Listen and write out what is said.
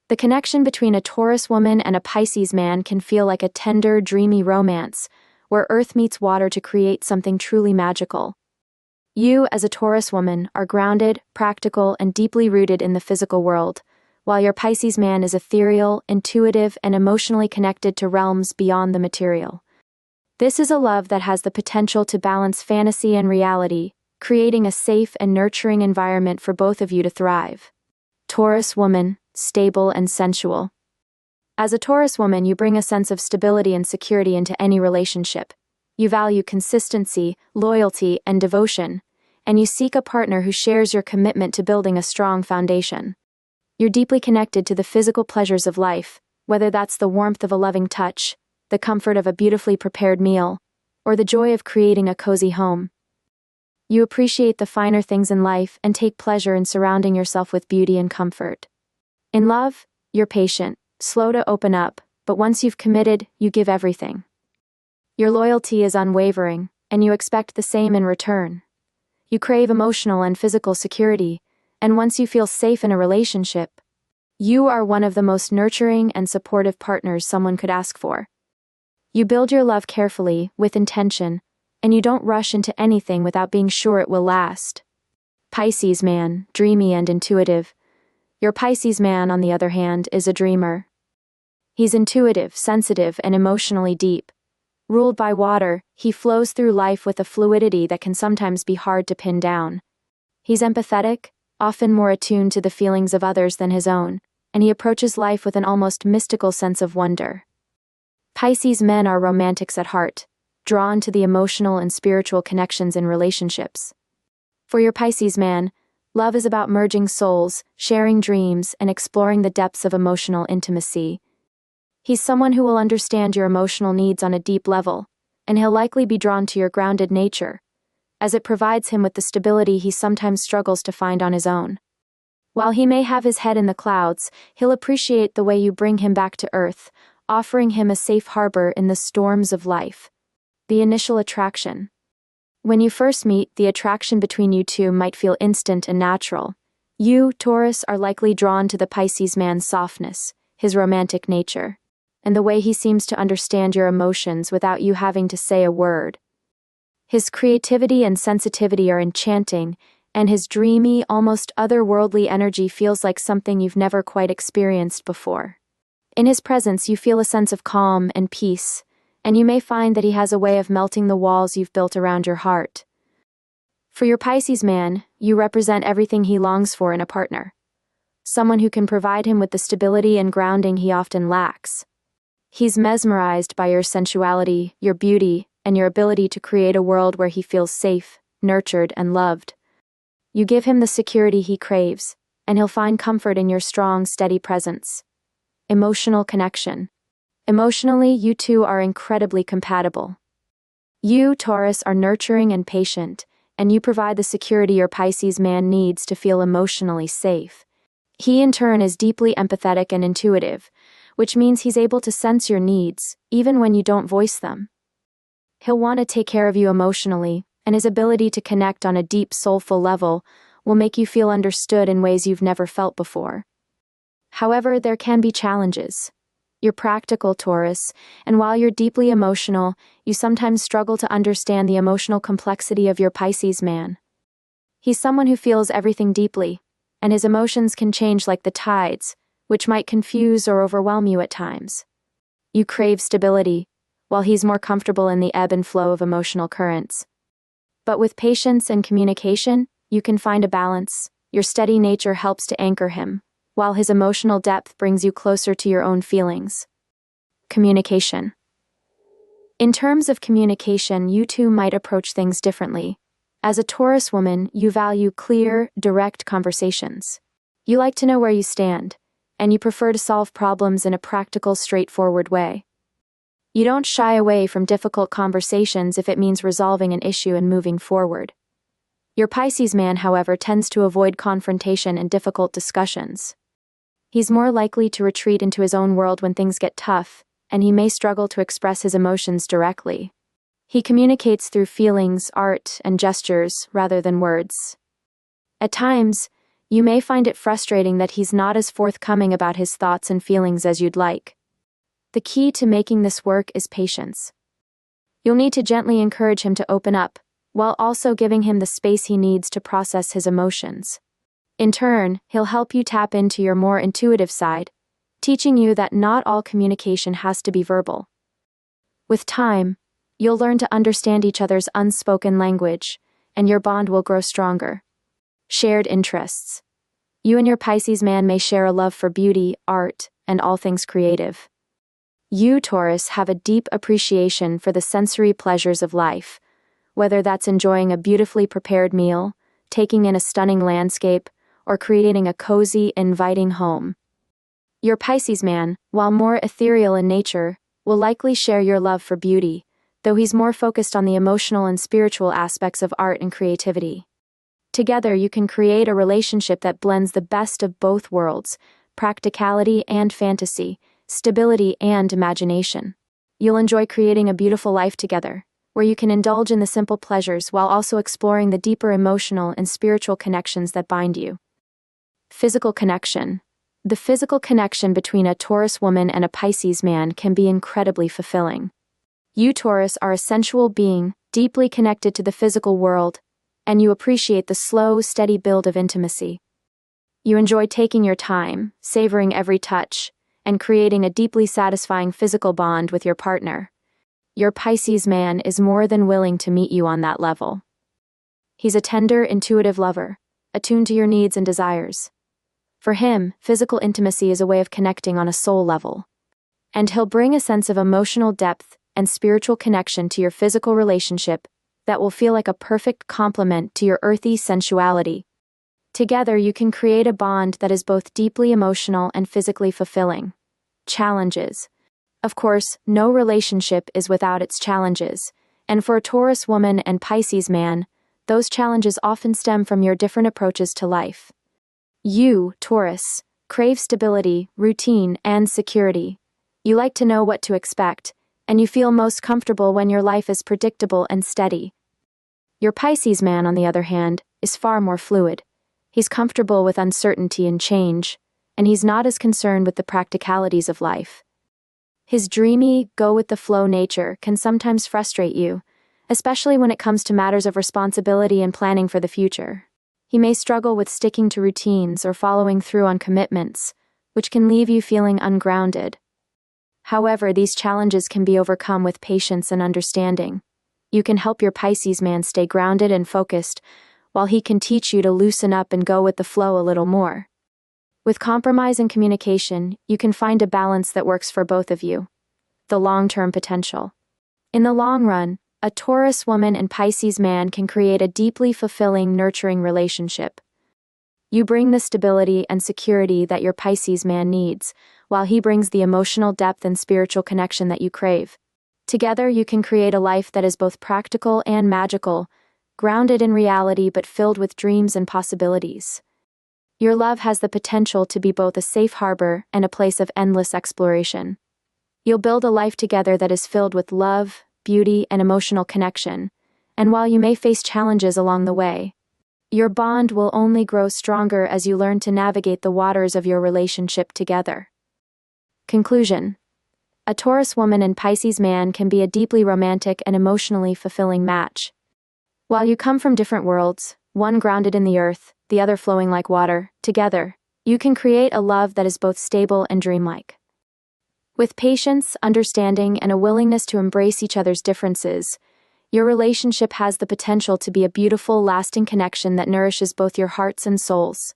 The connection between a Taurus woman and a Pisces man can feel like a tender, dreamy romance, where earth meets water to create something truly magical. You, as a Taurus woman, are grounded, practical, and deeply rooted in the physical world, while your Pisces man is ethereal, intuitive, and emotionally connected to realms beyond the material. This is a love that has the potential to balance fantasy and reality, creating a safe and nurturing environment for both of you to thrive. Taurus woman, stable and sensual. As a Taurus woman, you bring a sense of stability and security into any relationship. You value consistency, loyalty, and devotion, and you seek a partner who shares your commitment to building a strong foundation. You're deeply connected to the physical pleasures of life, whether that's the warmth of a loving touch, the comfort of a beautifully prepared meal, or the joy of creating a cozy home. You appreciate the finer things in life and take pleasure in surrounding yourself with beauty and comfort. In love, you're patient, slow to open up, but once you've committed, you give everything. Your loyalty is unwavering, and you expect the same in return. You crave emotional and physical security, and once you feel safe in a relationship, you are one of the most nurturing and supportive partners someone could ask for. You build your love carefully, with intention, and you don't rush into anything without being sure it will last. Pisces man, dreamy and intuitive. Your Pisces man, on the other hand, is a dreamer. He's intuitive, sensitive, and emotionally deep. Ruled by water, he flows through life with a fluidity that can sometimes be hard to pin down. He's empathetic, often more attuned to the feelings of others than his own, and he approaches life with an almost mystical sense of wonder. Pisces men are romantics at heart, drawn to the emotional and spiritual connections in relationships. For your Pisces man, love is about merging souls, sharing dreams, and exploring the depths of emotional intimacy. He's someone who will understand your emotional needs on a deep level, and he'll likely be drawn to your grounded nature, as it provides him with the stability he sometimes struggles to find on his own. While he may have his head in the clouds, he'll appreciate the way you bring him back to earth, offering him a safe harbor in the storms of life. The initial attraction. When you first meet, the attraction between you two might feel instant and natural. You, Taurus, are likely drawn to the Pisces man's softness, his romantic nature, and the way he seems to understand your emotions without you having to say a word. His creativity and sensitivity are enchanting, and his dreamy, almost otherworldly energy feels like something you've never quite experienced before. In his presence, you feel a sense of calm and peace, and you may find that he has a way of melting the walls you've built around your heart. For your Pisces man, you represent everything he longs for in a partner. Someone who can provide him with the stability and grounding he often lacks. He's mesmerized by your sensuality, your beauty, and your ability to create a world where he feels safe, nurtured, and loved. You give him the security he craves, and he'll find comfort in your strong, steady presence. Emotional connection. Emotionally, you two are incredibly compatible. You, Taurus, are nurturing and patient, and you provide the security your Pisces man needs to feel emotionally safe. He, in turn, is deeply empathetic and intuitive, which means he's able to sense your needs, even when you don't voice them. He'll want to take care of you emotionally, and his ability to connect on a deep, soulful level will make you feel understood in ways you've never felt before. However, there can be challenges. You're practical, Taurus, and while you're deeply emotional, you sometimes struggle to understand the emotional complexity of your Pisces man. He's someone who feels everything deeply, and his emotions can change like the tides, which might confuse or overwhelm you at times. You crave stability, while he's more comfortable in the ebb and flow of emotional currents. But with patience and communication, you can find a balance. Your steady nature helps to anchor him, while his emotional depth brings you closer to your own feelings. Communication. In terms of communication, you two might approach things differently. As a Taurus woman, you value clear, direct conversations. You like to know where you stand, and you prefer to solve problems in a practical, straightforward way. You don't shy away from difficult conversations if it means resolving an issue and moving forward. Your Pisces man, however, tends to avoid confrontation and difficult discussions. He's more likely to retreat into his own world when things get tough, and he may struggle to express his emotions directly. He communicates through feelings, art, and gestures rather than words. At times, You may find it frustrating that he's not as forthcoming about his thoughts and feelings as you'd like. The key to making this work is patience. You'll need to gently encourage him to open up, while also giving him the space he needs to process his emotions. In turn, he'll help you tap into your more intuitive side, teaching you that not all communication has to be verbal. With time, you'll learn to understand each other's unspoken language, and your bond will grow stronger. Shared interests. You and your Pisces man may share a love for beauty, art, and all things creative. You, Taurus, have a deep appreciation for the sensory pleasures of life, whether that's enjoying a beautifully prepared meal, taking in a stunning landscape, or creating a cozy, inviting home. Your Pisces man, while more ethereal in nature, will likely share your love for beauty, though he's more focused on the emotional and spiritual aspects of art and creativity. Together, you can create a relationship that blends the best of both worlds, practicality and fantasy, stability and imagination. You'll enjoy creating a beautiful life together, where you can indulge in the simple pleasures while also exploring the deeper emotional and spiritual connections that bind you. Physical connection. The physical connection between a Taurus woman and a Pisces man can be incredibly fulfilling. You, Taurus, are a sensual being, deeply connected to the physical world, and you appreciate the slow, steady build of intimacy. You enjoy taking your time, savoring every touch, and creating a deeply satisfying physical bond with your partner. Your Pisces man is more than willing to meet you on that level. He's a tender, intuitive lover, attuned to your needs and desires. For him, physical intimacy is a way of connecting on a soul level. And he'll bring a sense of emotional depth and spiritual connection to your physical relationship that will feel like a perfect complement to your earthy sensuality. Together, you can create a bond that is both deeply emotional and physically fulfilling. Challenges. Of course, no relationship is without its challenges, and for a Taurus woman and Pisces man, those challenges often stem from your different approaches to life. You, Taurus, crave stability, routine, and security. You like to know what to expect, and you feel most comfortable when your life is predictable and steady. Your Pisces man, on the other hand, is far more fluid. He's comfortable with uncertainty and change, and he's not as concerned with the practicalities of life. His dreamy, go-with-the-flow nature can sometimes frustrate you, especially when it comes to matters of responsibility and planning for the future. He may struggle with sticking to routines or following through on commitments, which can leave you feeling ungrounded. However, these challenges can be overcome with patience and understanding. You can help your Pisces man stay grounded and focused, while he can teach you to loosen up and go with the flow a little more. With compromise and communication, you can find a balance that works for both of you. The long-term potential. In the long run, a Taurus woman and Pisces man can create a deeply fulfilling, nurturing relationship. You bring the stability and security that your Pisces man needs, while he brings the emotional depth and spiritual connection that you crave. Together, you can create a life that is both practical and magical, grounded in reality but filled with dreams and possibilities. Your love has the potential to be both a safe harbor and a place of endless exploration. You'll build a life together that is filled with love, beauty, and emotional connection, and while you may face challenges along the way, your bond will only grow stronger as you learn to navigate the waters of your relationship together. Conclusion. A Taurus woman and Pisces man can be a deeply romantic and emotionally fulfilling match. While you come from different worlds, one grounded in the earth, the other flowing like water, together, you can create a love that is both stable and dreamlike. With patience, understanding, and a willingness to embrace each other's differences, your relationship has the potential to be a beautiful, lasting connection that nourishes both your hearts and souls.